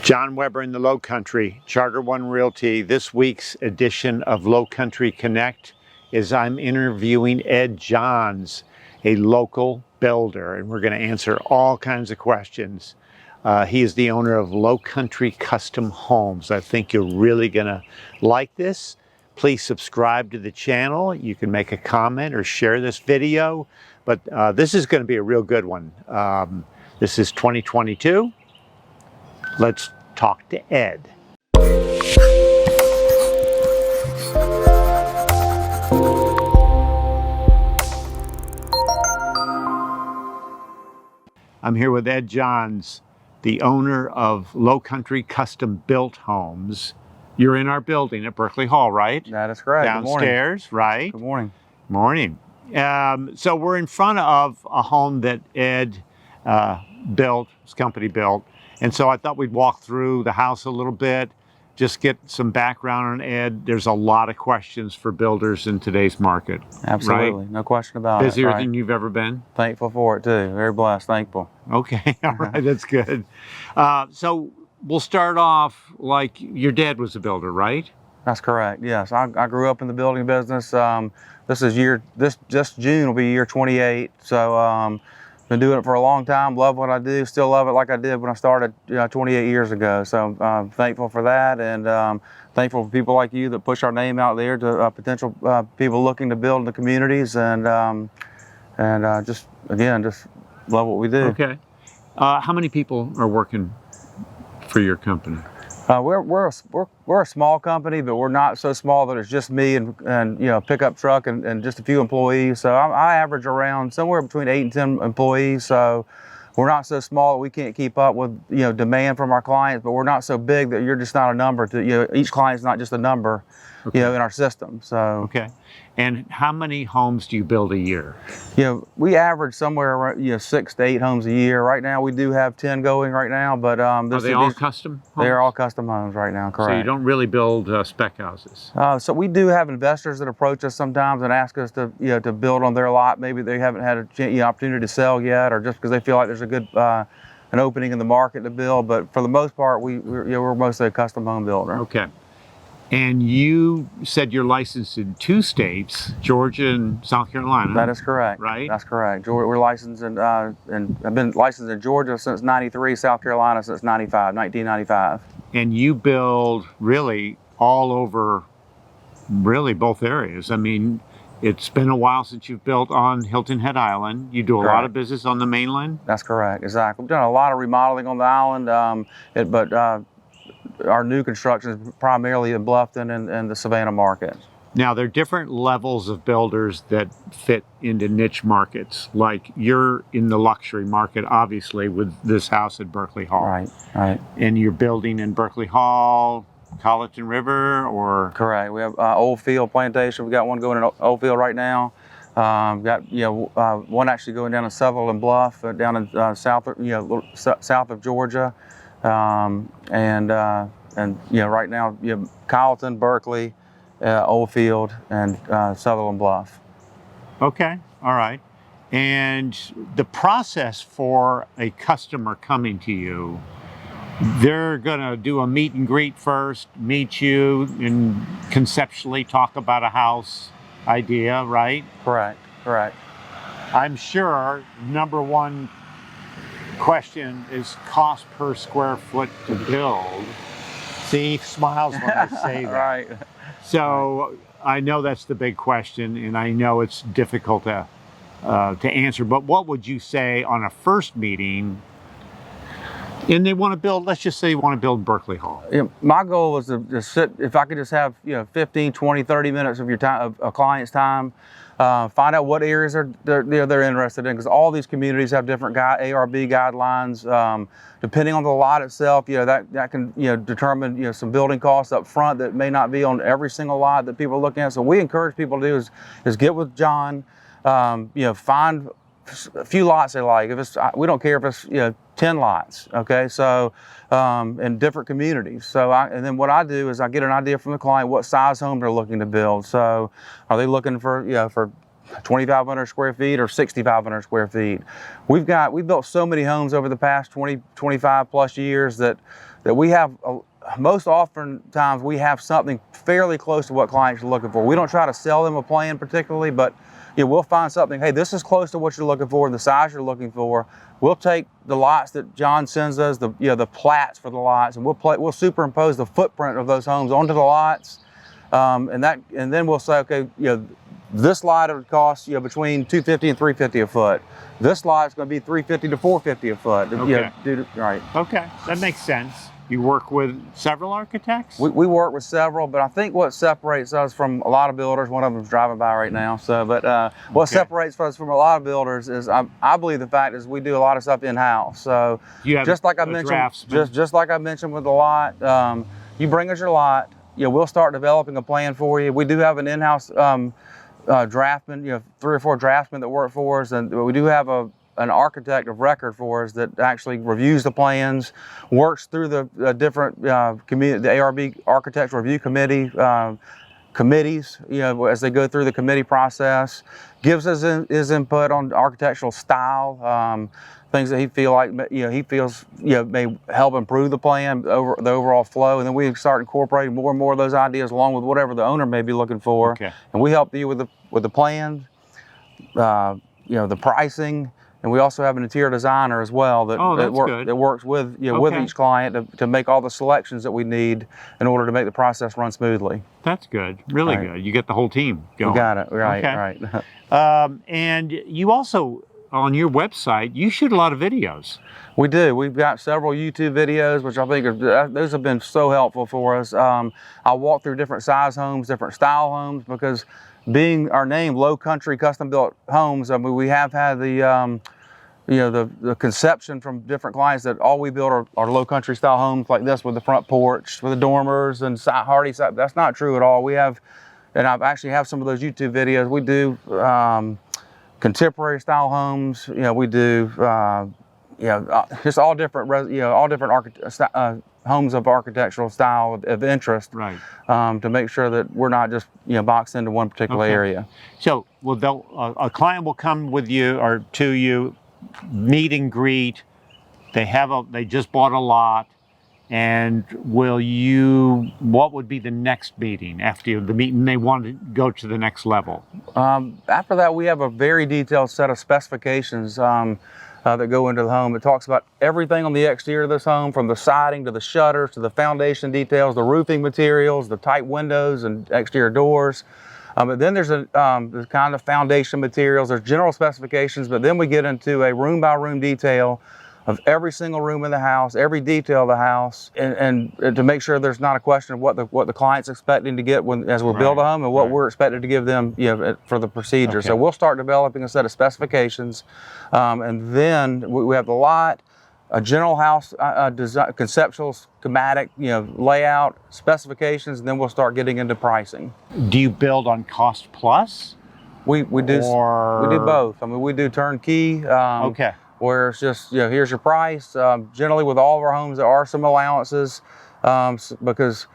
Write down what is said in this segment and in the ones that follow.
John Weber in the Lowcountry, Charter One Realty. This week's edition of Lowcountry Connect is I'm interviewing Ed Johns, a local builder, and we're going to answer all kinds of questions. He is the owner of Lowcountry Custom Homes. I think you're really going to like this. Please subscribe to the channel. You can make a comment or share this video, but this is going to be a real good one. This is 2022. Let's talk to Ed. I'm here with Ed Johns, the owner of Lowcountry Custom Built Homes. You're in our building at Berkeley Hall, right? That is correct. Downstairs, Good right? Good morning. Morning. So we're in front of a home that Ed built, his company built. And so I thought we'd walk through the house a little bit, just get some background on Ed. There's a lot of questions for builders in today's market. Absolutely, right? No question about Busier it. Right. than you've ever been? Thankful for it too, very blessed, thankful. Okay, all right, that's good. So we'll start off like your dad was a builder, right? That's correct, yes. I grew up in the building business. This June will be year 28, so been doing it for a long time, love what I do, still love it like I did when I started 28 years ago. So I'm thankful for that, and thankful for people like you that push our name out there to potential people looking to build in the communities, and just love what we do. Okay. How many people are working for your company? We're a small company, but we're not so small that it's just me and pickup truck and just a few employees. So I average around somewhere between 8 and 10 employees. So we're not so small that we can't keep up with demand from our clients, but we're not so big that you're just not a number to each client's not just a number, okay, in our system. So okay. And how many homes do you build a year? We average somewhere around 6 to 8 homes a year. Right now we do have 10 going right now, but are they all custom homes? They're all custom homes right now, correct. So you don't really build spec houses? So we do have investors that approach us sometimes and ask us to to build on their lot. Maybe they haven't had an opportunity to sell yet, or just because they feel like there's a good an opening in the market to build. But for the most part, we're mostly a custom home builder. Okay. And you said you're licensed in 2 states, Georgia and South Carolina. That is correct. Right? That's correct. We're licensed and I've been licensed in Georgia since '93, South Carolina since 1995. And you build really all over, really both areas. I mean, it's been a while since you've built on Hilton Head Island. You do a lot of business on the mainland? That's correct, exactly. We've done a lot of remodeling on the island, our new construction is primarily in Bluffton and the Savannah market. Now, there are different levels of builders that fit into niche markets. Like you're in the luxury market, obviously, with this house at Berkeley Hall. Right. And you're building in Berkeley Hall, Colleton River, or? Correct. We have Old Field Plantation. We got one going in Old Field right now. Got one actually going down in Sutherland Bluff, down in south of Georgia. Right now you have Colleton, Berkeley, Old Field, and Sutherland Bluff. Okay, all right. And the process for a customer coming to you, they're gonna do a meet and greet first, meet you, and conceptually talk about a house idea, right? Correct. I'm sure number one question is cost per square foot to build. See, he smiles when I say that. Right. So I know that's the big question, and I know it's difficult to answer, but what would you say on a first meeting, and they want to build, let's just say you want to build Berkeley Hall? My goal was to sit, if I could just have 15, 20, 30 minutes of your time, of a client's time, find out what areas they're interested in, because all these communities have different ARB guidelines. Depending on the lot itself, that can determine some building costs up front that may not be on every single lot that people are looking at. So we encourage people to do is get with John, find a few lots they like. If it's, we don't care if it's 10 lots. Okay, so in different communities. So and then what I do is I get an idea from the client what size home they're looking to build. So are they looking for for 2,500 square feet or 6,500 square feet? We've built so many homes over the past 25 plus years that we have most often times we have something fairly close to what clients are looking for. We don't try to sell them a plan particularly, but we'll find something. Hey, this is close to what you're looking for, the size you're looking for. We'll take the lots that John sends us, the plats for the lots, and we'll superimpose the footprint of those homes onto the lots, and then we'll say, okay, this lot would cost between $250 and $350 a foot. This lot is going to be $350 to $450 a foot. Okay. Right. Okay, that makes sense. You work with several architects? We work with several, but I think what separates us from a lot of builders, one of them's driving by right now, so, but what separates us from a lot of builders is I believe the fact is we do a lot of stuff in-house. So you have just like I mentioned, just like I mentioned with the lot, you bring us your lot, we'll start developing a plan for you. We do have an in-house draftsman, 3 or 4 draftsmen that work for us, and we do have an architect of record for us that actually reviews the plans, works through the different the ARB Architectural Review Committee committees, as they go through the committee process, gives us his input on architectural style, things that he feels may help improve the plan, the overall flow, and then we start incorporating more and more of those ideas along with whatever the owner may be looking for. Okay. And we help you with the plan, the pricing. And we also have an interior designer as well that works with with each client to make all the selections that we need in order to make the process run smoothly. That's good, really good. You get the whole team going. You got it, right, okay. right. And you also, on your website, you shoot a lot of videos. We do. We've got several YouTube videos, which I think those have been so helpful for us. I walk through different size homes, different style homes, because being our name, Lowcountry Custom Built Homes, I mean, we have had the conception from different clients that all we build are low country style homes like this with the front porch, with the dormers and hardy side. That's not true at all. We have, and I've actually have some of those YouTube videos. We do contemporary style homes. We do just all different homes of architectural style of interest, right? To make sure that we're not just boxed into one particular area. So, a client will come with you or to you, meet and greet. They just bought a lot, and what would be the next meeting after the meeting? They want to go to the next level. After that, we have a very detailed set of specifications that go into the home. It talks about everything on the exterior of this home, from the siding to the shutters to the foundation details, the roofing materials, the type windows and exterior doors. But then there's the kind of foundation materials, there's general specifications, but then we get into a room by room detail of every single room in the house, every detail of the house, and to make sure there's not a question of what the client's expecting to get as we build a home and what we're expected to give them for the procedure. Okay. So we'll start developing a set of specifications, and then we have the lot, a general house design, conceptual schematic, layout, specifications, and then we'll start getting into pricing. Do you build on cost plus? We do both. I mean, we do turnkey. Okay. Where it's just, here's your price. Generally with all of our homes, there are some allowances because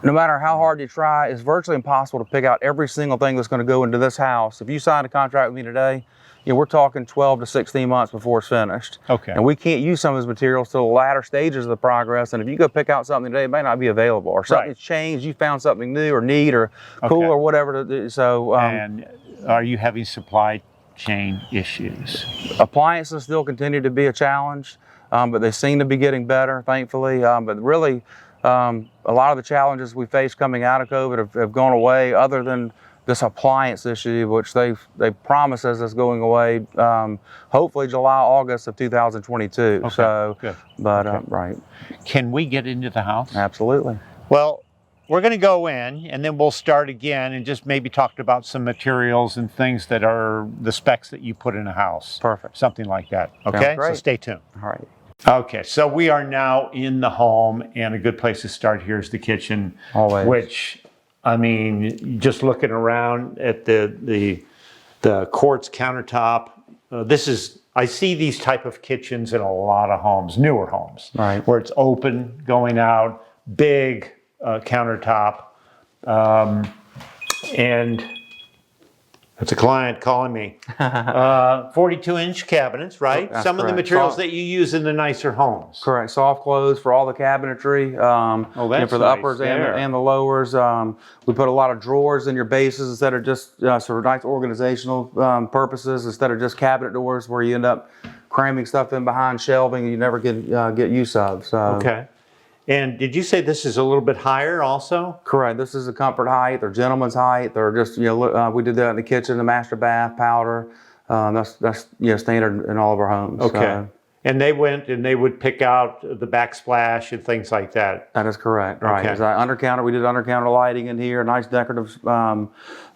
no matter how hard you try, it's virtually impossible to pick out every single thing that's going to go into this house. If you sign a contract with me today, we're talking 12 to 16 months before it's finished. Okay. And we can't use some of those materials till the latter stages of the progress. And if you go pick out something today, it may not be available, or something's changed. You found something new or neat or cool or whatever. So, and are you having supply chain issues? Appliances still continue to be a challenge, but they seem to be getting better, thankfully. But really, a lot of the challenges we faced coming out of COVID have gone away, other than this appliance issue, which they promise us is going away, hopefully July, August of 2022. Okay. So, good. But right. Can we get into the house? Absolutely. Well, we're going to go in, and then we'll start again and just maybe talk about some materials and things that are the specs that you put in a house. Perfect. Something like that. Okay, so stay tuned. All right. Okay, so we are now in the home, and a good place to start here is the kitchen. Always. Which, I mean, just looking around at the quartz countertop, I see these type of kitchens in a lot of homes, newer homes, Right. where it's open, going out, big countertop, and it's a client calling me. 42-inch cabinets, right? That's Some of the correct. materials that you use in the nicer homes. Correct. Soft close for all the cabinetry. That's for the nice uppers there. and the lowers. We put a lot of drawers in your bases instead of just for nice organizational purposes, instead of just cabinet doors where you end up cramming stuff in behind shelving you never get use of. So. Okay. And did you say this is a little bit higher also? Correct. This is a comfort height or gentleman's height, or just we did that in the kitchen, the master bath, powder. That's standard in all of our homes. Okay. And they went and they would pick out the backsplash and things like that. That is correct. Right. Okay. As I undercounter, we did undercounter lighting in here, nice decorative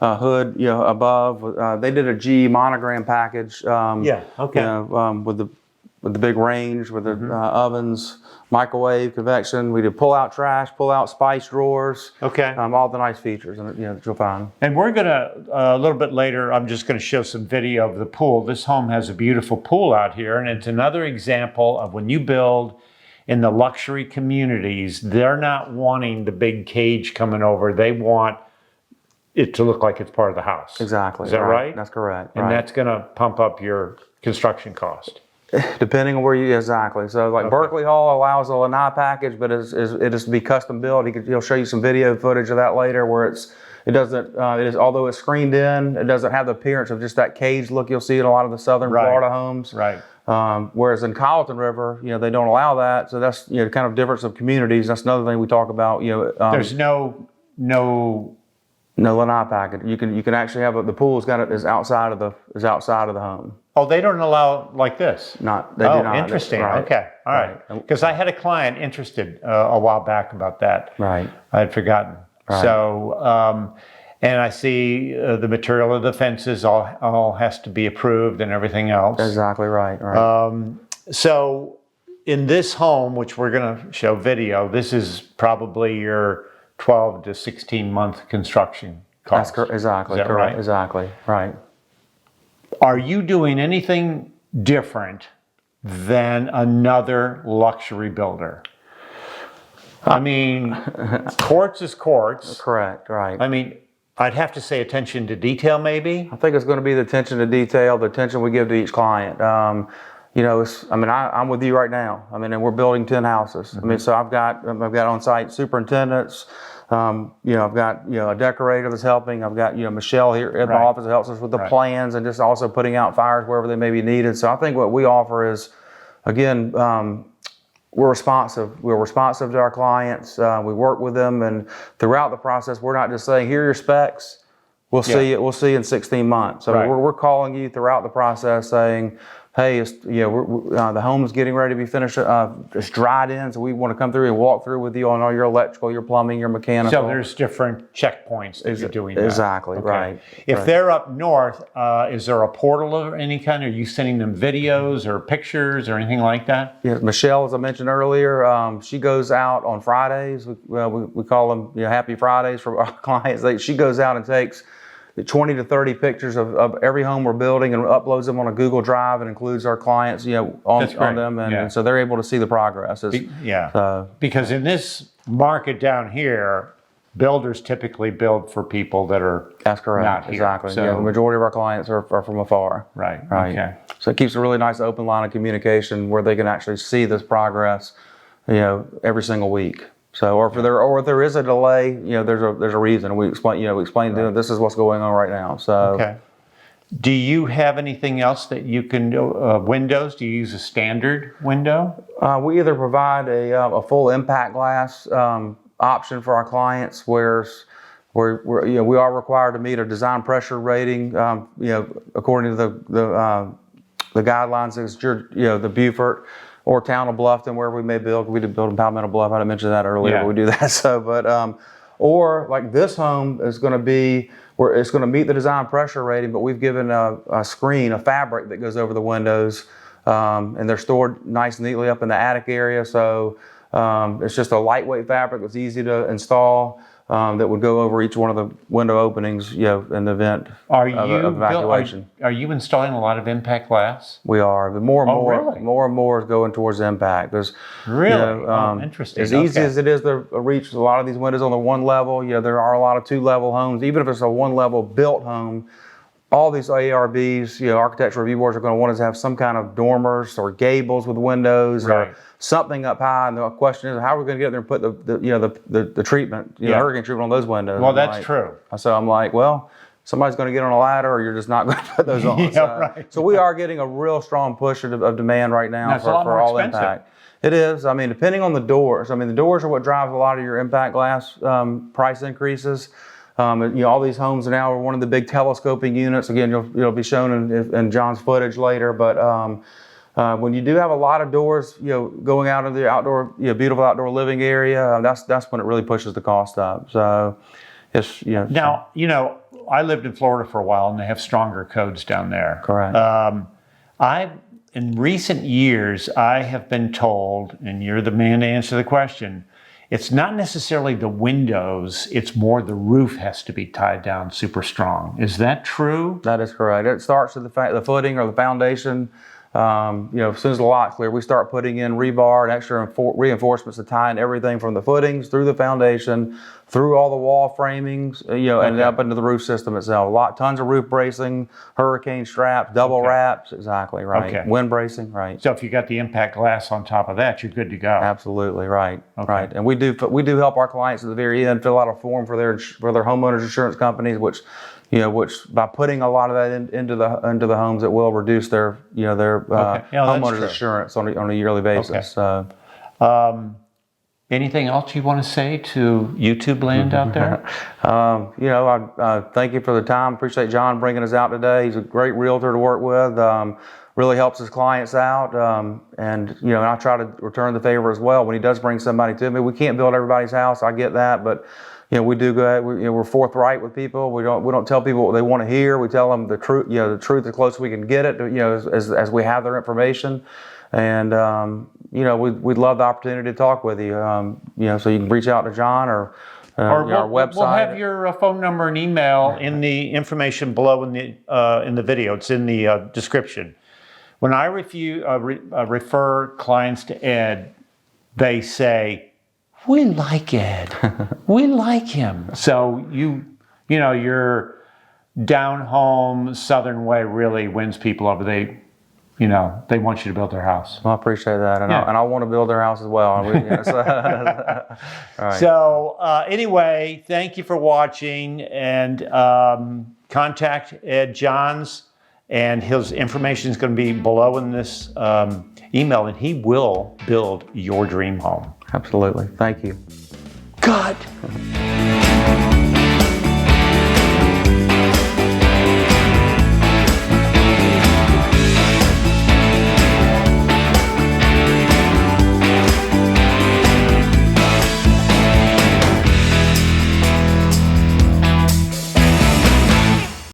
hood, above. They did a G monogram package. Yeah. Okay. With the big range, with the ovens, microwave, convection. We did pull out trash, pull out spice drawers. Okay. All the nice features that you'll find. And we're gonna, a little bit later, I'm just gonna show some video of the pool. This home has a beautiful pool out here, and it's another example of when you build in the luxury communities, they're not wanting the big cage coming over. They want it to look like it's part of the house. Exactly. Is that right? That's correct. And that's gonna pump up your construction cost. Depending on where exactly. So like Berkeley Hall allows a lanai package, but it is to be custom built. He'll show you some video footage of that later, where it doesn't although it's screened in, it doesn't have the appearance of just that cage look you'll see in a lot of the southern Florida homes. Right. Whereas in Colleton River, they don't allow that. So that's kind of difference of communities. That's another thing we talk about. There's no lanai package. You can actually have the pool is outside of the home. Oh, they don't allow like this? They do not. Interesting. Right. Okay. All right. Because I had a client interested a while back about that. Right. I had forgotten. Right. So, and I see the material of the fences all has to be approved and everything else. Exactly right. Right. So in this home, which we're going to show video, this is probably your 12 to 16 month construction cost. That's exactly. Is that correct. right? Exactly. Right. Are you doing anything different than another luxury builder? I mean, Quartz is Quartz. Correct, right. I mean, I'd have to say attention to detail maybe. I think it's going to be the attention to detail, the attention we give to each client. I'm with you right now. And we're building 10 houses. So I've got on-site superintendents. I've got a decorator that's helping. I've got Michelle here at my office that helps us with the plans and just also putting out fires wherever they may be needed. So I think what we offer is, again, we're responsive. We're responsive to our clients. We work with them, and throughout the process, we're not just saying, "Here are your specs. We'll see it. We'll see you in 16 months." So we're calling you throughout the process, saying, "Hey, the home is getting ready to be finished. It's dried in, so we want to come through and walk through with you on all your electrical, your plumbing, your mechanical." So there's different checkpoints that you're doing that. Exactly, right. If they're up north, is there a portal of any kind? Are you sending them videos or pictures or anything like that? Yeah, Michelle, as I mentioned earlier, she goes out on Fridays. We call them Happy Fridays for our clients. She goes out and takes 20 to 30 pictures of every home we're building and uploads them on a Google Drive and includes our clients, on them, and so they're able to see the progress. Because in this market down here, builders typically build for people that are that's correct, not here. exactly. So, the majority of our clients are from afar. Right. Okay. So it keeps a really nice open line of communication where they can actually see this progress, every single week. So, or if there is a delay, there's a reason. We explain to them this is what's going on right now. So, okay. Do you have anything else that you can do? Windows? Do you use a standard window? We either provide a full impact glass option for our clients, where we are required to meet a design pressure rating, according to the guidelines. Is the Beaufort or town of Bluffton, where we may build. We did build in Palmetto Bluff. I didn't mention that earlier, but we do that. So, or like this home is going to be where it's going to meet the design pressure rating, but we've given a screen, a fabric that goes over the windows, and they're stored nice and neatly up in the attic area. So it's just a lightweight fabric that's easy to install. that would go over each one of the window openings, in the event of evacuation. Are you installing a lot of impact glass? We are, but more and really? more and more is going towards impact. There's Really? Interesting. As easy as it is to reach a lot of these windows on the one level, there are a lot of 2-level homes. Even if it's a 1-level built home, all these ARBs, architectural review boards are going to want us to have some kind of dormers or gables with windows, right, or something up high. And the question is, how are we going to get there and put the treatment, hurricane treatment on those windows? Well, that's true. So I'm like, well, somebody's going to get on a ladder, or you're just not going to put those on. Right. So we are getting a real strong push of demand right now for all impact. It is. I mean, depending on the doors. I mean, the doors are what drives a lot of your impact glass price increases. All these homes now are one of the big telescoping units. Again, you'll be shown in John's footage later. But when you do have a lot of doors, going out into the outdoor, beautiful outdoor living area, that's when it really pushes the cost up. So it's Now, I lived in Florida for a while, and they have stronger codes down there. Correct. In recent years, I have been told, and you're the man to answer the question, it's not necessarily the windows, it's more the roof has to be tied down super strong. Is that true? That is correct. It starts with the footing or the foundation. As soon as the lot's clear, we start putting in rebar and extra reinforcements to tie in everything from the footings through the foundation, through all the wall framings, and up into the roof system itself. Tons of roof bracing, hurricane straps, double wraps, exactly right. Okay. Wind bracing, right. So if you got the impact glass on top of that, you're good to go. Absolutely right. Right. And we do help our clients at the very end fill out a form for their homeowners insurance companies, which by putting a lot of that into the homes, it will reduce their homeowners insurance on a yearly basis. Okay. Anything else you want to say to YouTube land out there? I thank you for the time. Appreciate John bringing us out today. He's a great realtor to work with. Really helps his clients out, and I try to return the favor as well when he does bring somebody to me. We can't build everybody's house. I get that, but we do good. We're forthright with people. We don't tell people what they want to hear. We tell them the truth. The truth as close as we can get it. As we have their information, and we'd love the opportunity to talk with you. So you can reach out to John or our website. We'll have your phone number and email in the information below in the video. It's in the description. When I refer clients to Ed, they say, "We like Ed. We like him." So your down home Southern way really wins people over. They want you to build their house. Well, I appreciate that, and I want to build their house as well. All right. So anyway, thank you for watching, and contact Ed Johns, and his information is going to be below in this email, and he will build your dream home. Absolutely. Thank you. God.